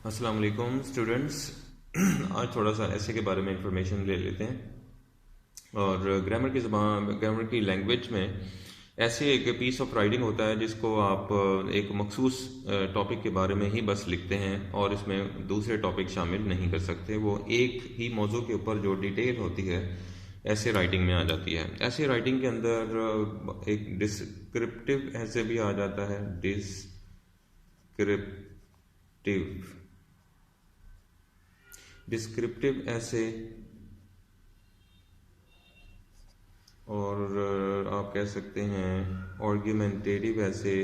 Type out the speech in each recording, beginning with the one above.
अस्सलाम वालेकुम स्टूडेंट्स। आज थोड़ा सा ऐसे के बारे में इंफॉर्मेशन ले लेते हैं। और ग्रामर की लैंग्वेज में ऐसे एक पीस ऑफ राइटिंग होता है जिसको आप एक मखसूस टॉपिक के बारे में ही बस लिखते हैं और इसमें दूसरे टॉपिक शामिल नहीं कर सकते। वो एक ही मौजू के ऊपर जो डिटेल होती है ऐसे राइटिंग में आ जाती है। ऐसे राइटिंग के अंदर एक डिस्क्रिप्टिव ऐसे भी आ जाता है, डिस्क्रिप्टिव ऐसे, और आप कह सकते हैं आर्ग्यूमेंटेटिव ऐसे,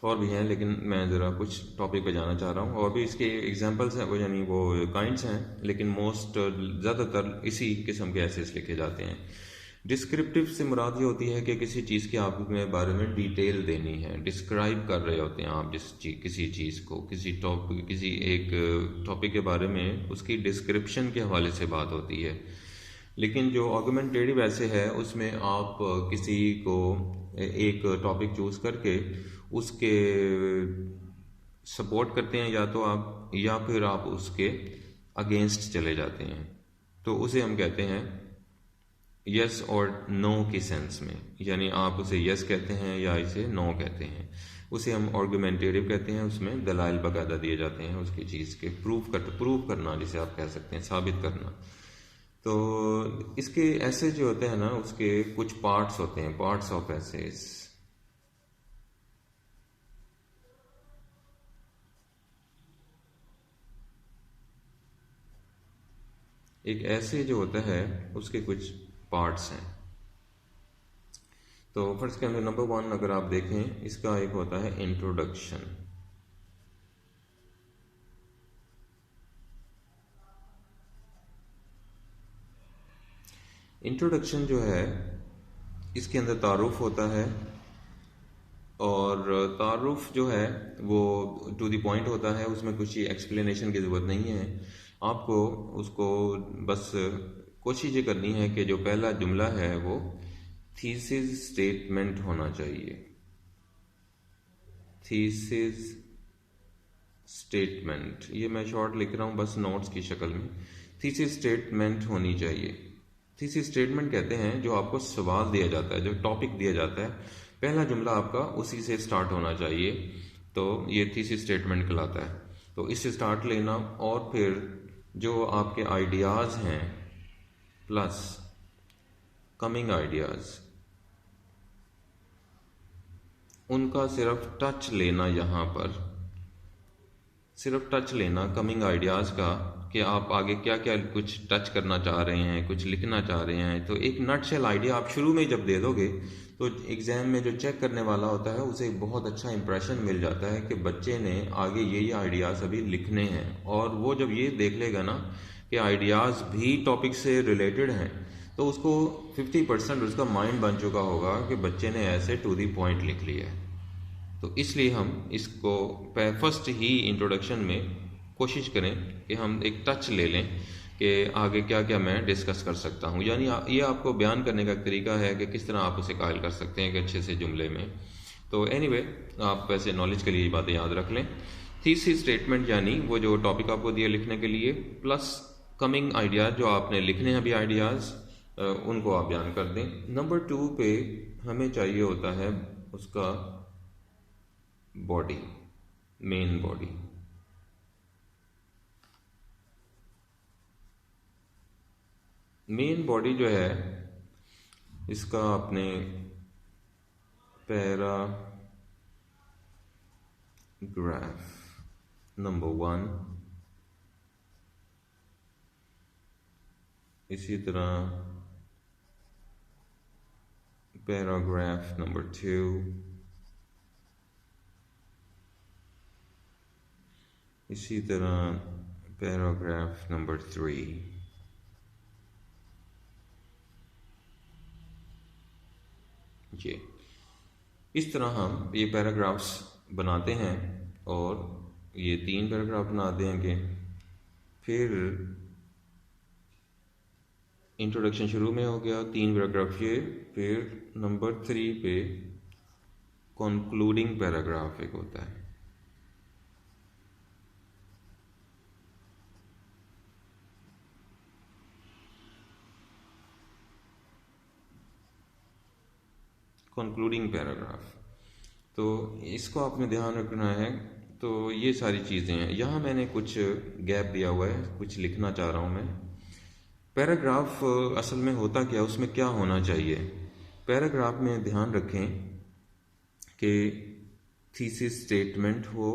और भी हैं, लेकिन मैं ज़रा कुछ टॉपिक पे जाना चाह रहा हूँ। और भी इसके एग्जांपल्स हैं, वो यानी वो काइंड्स हैं, लेकिन ज़्यादातर इसी किस्म के एसेस लिखे जाते हैं। डिस्क्रिप्टिव से मुराद ये होती है कि किसी चीज़ के आपके बारे में डिटेल देनी है, डिस्क्राइब कर रहे होते हैं आप किसी चीज़ को, किसी एक टॉपिक के बारे में उसकी डिस्क्रिप्शन के हवाले से बात होती है। लेकिन जो आर्गुमेंटेटिव ऐसे है उसमें आप किसी को एक टॉपिक चूज करके उसके सपोर्ट करते हैं, या तो आप या फिर आप उसके अगेंस्ट चले जाते हैं। तो उसे हम कहते हैं यस और नो की सेंस में, यानी आप उसे यस कहते हैं या इसे नो कहते हैं। उसे हम आर्गुमेंटेटिव कहते हैं, उसमें दलाइल बकायदा दिए जाते हैं उसकी चीज़ के प्रूव करना, जिसे आप कह सकते हैं साबित करना। तो इसके ऐसे जो होते हैं ना, उसके कुछ पार्ट्स होते हैं, पार्ट्स ऑफ एसेस। एक ऐसे जो होता है उसके कुछ पार्ट्स हैं। तो फर्स्ट के अंदर नंबर 1 अगर आप देखें, इसका एक होता है इंट्रोडक्शन। इंट्रोडक्शन जो है इसके अंदर तारुफ होता है, और तारुफ जो है वो टू द पॉइंट होता है, उसमें कुछ एक्सप्लेनेशन की ज़रूरत नहीं है। आपको उसको बस कोशिश ये करनी है कि जो पहला जुमला है वो थीसिस स्टेटमेंट होना चाहिए। थीसिस स्टेटमेंट, ये मैं शॉर्ट लिख रहा हूँ बस नोट्स की शक्ल में। थीसिस स्टेटमेंट होनी चाहिए। थीसिस स्टेटमेंट कहते हैं जो आपको सवाल दिया जाता है, जो टॉपिक दिया जाता है, पहला जुमला आपका उसी से स्टार्ट होना चाहिए। तो ये थीसिस स्टेटमेंट कहलाता है। तो इससे स्टार्ट लेना, और फिर जो आपके आइडियाज़ हैं प्लस कमिंग आइडियाज़, उनका सिर्फ टच लेना, यहाँ पर सिर्फ टच लेना कमिंग आइडियाज़ का, कि आप आगे क्या क्या कुछ टच करना चाह रहे हैं, कुछ लिखना चाह रहे हैं। तो एक नटशेल आइडिया आप शुरू में जब दे दोगे तो एग्ज़ाम में जो चेक करने वाला होता है उसे एक बहुत अच्छा इंप्रेशन मिल जाता है कि बच्चे ने आगे ये आइडियाज़ अभी लिखने हैं। और वो जब ये देख लेगा ना कि आइडियाज़ भी टॉपिक से रिलेटेड हैं, तो उसको 50% उसका माइंड बन चुका होगा कि बच्चे ने ऐसे टू दी पॉइंट लिख लिया है। तो इसलिए हम इसको फर्स्ट ही इंट्रोडक्शन में कोशिश करें कि हम एक टच ले लें कि आगे क्या क्या मैं डिस्कस कर सकता हूँ। यानी ये आपको बयान करने का एक तरीका है कि किस तरह आप उसे कायल कर सकते हैं एक अच्छे से जुमले में। तो एनीवे, आप वैसे नॉलेज के लिए ये बातें याद रख लें। थीसिस स्टेटमेंट यानी वो जो टॉपिक आपको दिया लिखने के लिए, प्लस कमिंग आइडियाज, जो आपने लिखने हैं अभी आइडियाज़, उनको आप बयान कर दें। नंबर 2 पे हमें चाहिए होता है उसका body, main body. Main body जो है इसका आपने पैराग्राफ नंबर 1, इसी तरह पैराग्राफ नंबर 2, इसी तरह पैराग्राफ नंबर 3। ये इस तरह हम ये पैराग्राफ्स बनाते हैं, और ये 3 पैराग्राफ बनाते हैं कि फिर इंट्रोडक्शन शुरू में हो गया, 3 पैराग्राफ ये, फिर नंबर 3 पे कंक्लूडिंग पैराग्राफ एक होता है। कंक्लूडिंग पैराग्राफ, तो इसको आपने ध्यान रखना है। तो ये सारी चीज़ें हैं। यहाँ मैंने कुछ गैप दिया हुआ है, कुछ लिखना चाह रहा हूँ मैं। पैराग्राफ असल में होता क्या, उसमें क्या होना चाहिए। पैराग्राफ में ध्यान रखें कि थीसिस स्टेटमेंट हो,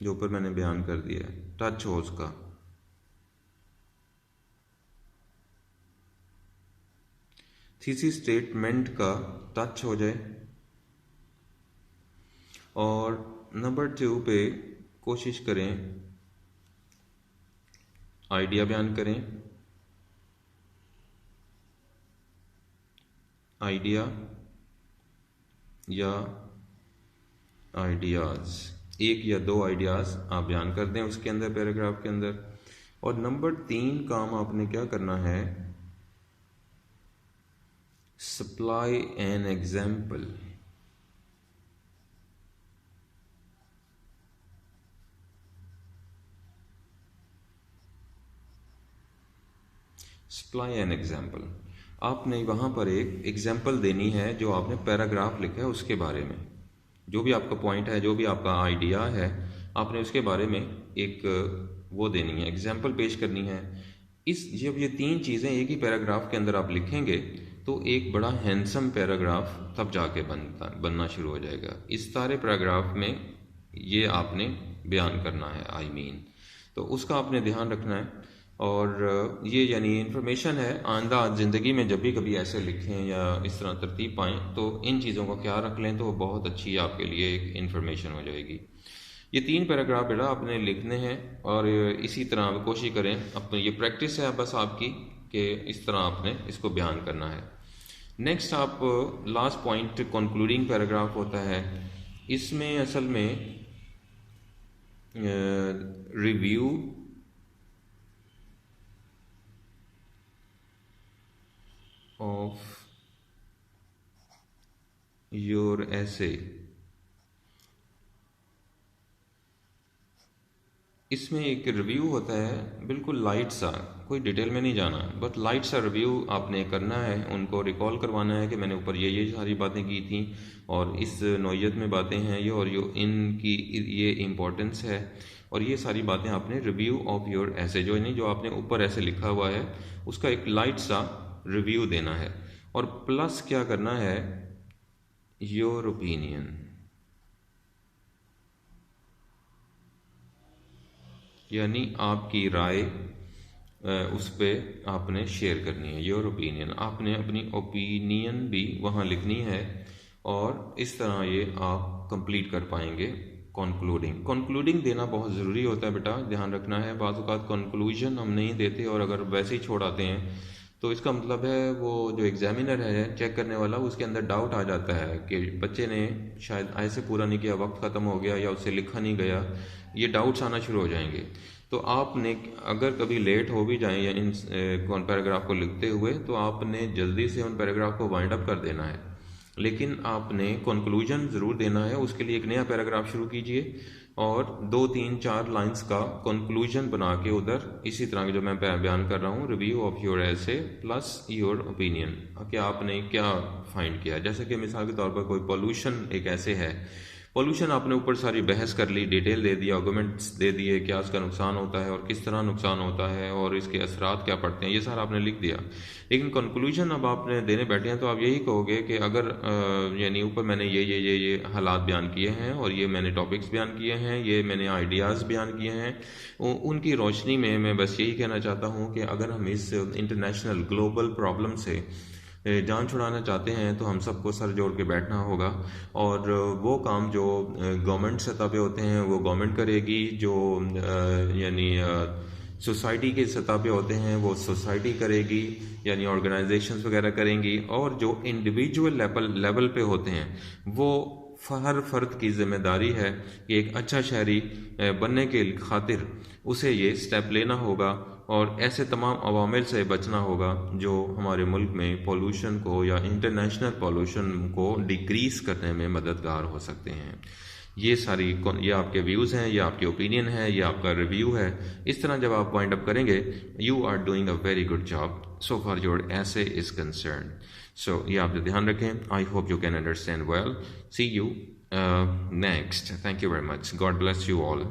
जो ऊपर मैंने बयान कर दिया है, टच हो उसका, थीसिस स्टेटमेंट का टच हो जाए। और नंबर 2 पे कोशिश करें आइडिया बयान करें, आइडिया या आइडियाज़, 1 या 2 आइडियाज़ आप बयान कर दें उसके अंदर, पैराग्राफ के अंदर। और नंबर 3 काम आपने क्या करना है, supply an example. Supply an example, आपने वहाँ पर एक एग्जाम्पल देनी है जो आपने पैराग्राफ लिखा है उसके बारे में, जो भी आपका पॉइंट है, जो भी आपका आइडिया है, आपने उसके बारे में एक वो देनी है, एग्जाम्पल पेश करनी है। जब ये 3 चीज़ें एक ही पैराग्राफ के अंदर आप लिखेंगे तो एक बड़ा हैंडसम पैराग्राफ तब जाके बनना शुरू हो जाएगा। इस सारे पैराग्राफ में ये आपने बयान करना है, तो उसका आपने ध्यान रखना है। और ये यानी इन्फॉर्मेशन है, आइंदा ज़िंदगी में जब भी कभी ऐसे लिखें या इस तरह तरतीब पाएँ तो इन चीज़ों का ख्याल रख लें, तो बहुत अच्छी आपके लिए एक इन्फॉर्मेशन हो जाएगी। ये 3 पैराग्राफ बेटा आपने लिखने हैं और इसी तरह आप कोशिश करें, अपनी ये प्रैक्टिस है बस आपकी कि इस तरह आपने इसको बयान करना है। नेक्स्ट आप लास्ट पॉइंट कंक्लूडिंग पैराग्राफ होता है। इसमें असल में रिव्यू ऑफ योर ऐसे, इसमें एक रिव्यू होता है, बिल्कुल लाइट सा, कोई डिटेल में नहीं जाना, बट लाइट सा रिव्यू आपने करना है, उनको रिकॉल करवाना है कि मैंने ऊपर ये सारी बातें की थी और इस नौइयत में बातें हैं ये, और इनकी ये इम्पोर्टेंस है, और ये सारी बातें आपने रिव्यू ऑफ योर ऐसे, जो नहीं जो आपने ऊपर ऐसे लिखा हुआ है उसका एक लाइट सा रिव्यू देना है। और प्लस क्या करना है, योर ओपिनियन, यानी आपकी राय उस पर आपने शेयर करनी है। योर ओपिनियन, आपने अपनी ओपिनियन भी वहाँ लिखनी है, और इस तरह ये आप कंप्लीट कर पाएंगे। कंक्लूडिंग देना बहुत ज़रूरी होता है बेटा, ध्यान रखना है। बाज़ औक़ात कंक्लूजन हम नहीं देते और अगर वैसे ही छोड़ आते हैं तो इसका मतलब है वो जो एग्जामिनर है, चेक करने वाला, उसके अंदर डाउट आ जाता है कि बच्चे ने शायद ऐसे पूरा नहीं किया, वक्त ख़त्म हो गया या उससे लिखा नहीं गया, ये डाउट्स आना शुरू हो जाएंगे। तो आपने अगर कभी लेट हो भी जाए या इन पैराग्राफ को लिखते हुए, तो आपने जल्दी से उन पैराग्राफ को वाइंड अप कर देना है, लेकिन आपने कंक्लूजन ज़रूर देना है। उसके लिए एक नया पैराग्राफ शुरू कीजिए और 2, 3, 4 लाइंस का कंक्लूजन बना के उधर इसी तरह के जो मैं बयान कर रहा हूँ, रिव्यू ऑफ योर ऐसे प्लस योर ओपिनियन, कि आपने क्या फाइंड किया। जैसे कि मिसाल के तौर पर कोई पोल्यूशन एक ऐसे है, पोल्यूशन आपने ऊपर सारी बहस कर ली, डिटेल दे दिया, आर्गूमेंट्स दे दिए, क्या उसका नुकसान होता है और किस तरह नुकसान होता है और इसके असरात क्या पड़ते हैं, ये सारा आपने लिख दिया। लेकिन कंक्लूजन अब आपने देने बैठे हैं तो आप यही कहोगे कि अगर यानी ऊपर मैंने ये हालात बयान किए हैं और ये मैंने टॉपिक्स बयान किए हैं, ये मैंने आइडियाज़ बयान किए हैं, उनकी रोशनी में मैं बस यही कहना चाहता हूँ कि अगर हम इस इंटरनेशनल ग्लोबल प्रॉब्लम से जान छुड़ाना चाहते हैं तो हम सबको सर जोड़ के बैठना होगा। और वो काम जो गवर्नमेंट सतह पे होते हैं वो गवर्नमेंट करेगी, जो यानी सोसाइटी के सतह पे होते हैं वो सोसाइटी करेगी, यानी ऑर्गेनाइजेशंस वगैरह करेंगी, और जो इंडिविजुअल लेवल पे होते हैं वो हर फर्द की जिम्मेदारी है कि एक अच्छा शहरी बनने के खातिर उसे ये स्टेप लेना होगा और ऐसे तमाम अवामिल से बचना होगा जो हमारे मुल्क में पोल्यूशन को या इंटरनेशनल पोल्यूशन को डिक्रीज़ करने में मददगार हो सकते हैं। ये आपके व्यूज़ हैं, ये आपके ओपिनियन है, ये आपका रिव्यू है। इस तरह जब आप वाइंड अप करेंगे, you are doing a very good job so far your as is concern. So ये आप ध्यान रखें। I hope you can understand well. See you next. Thank you very much. God bless you all.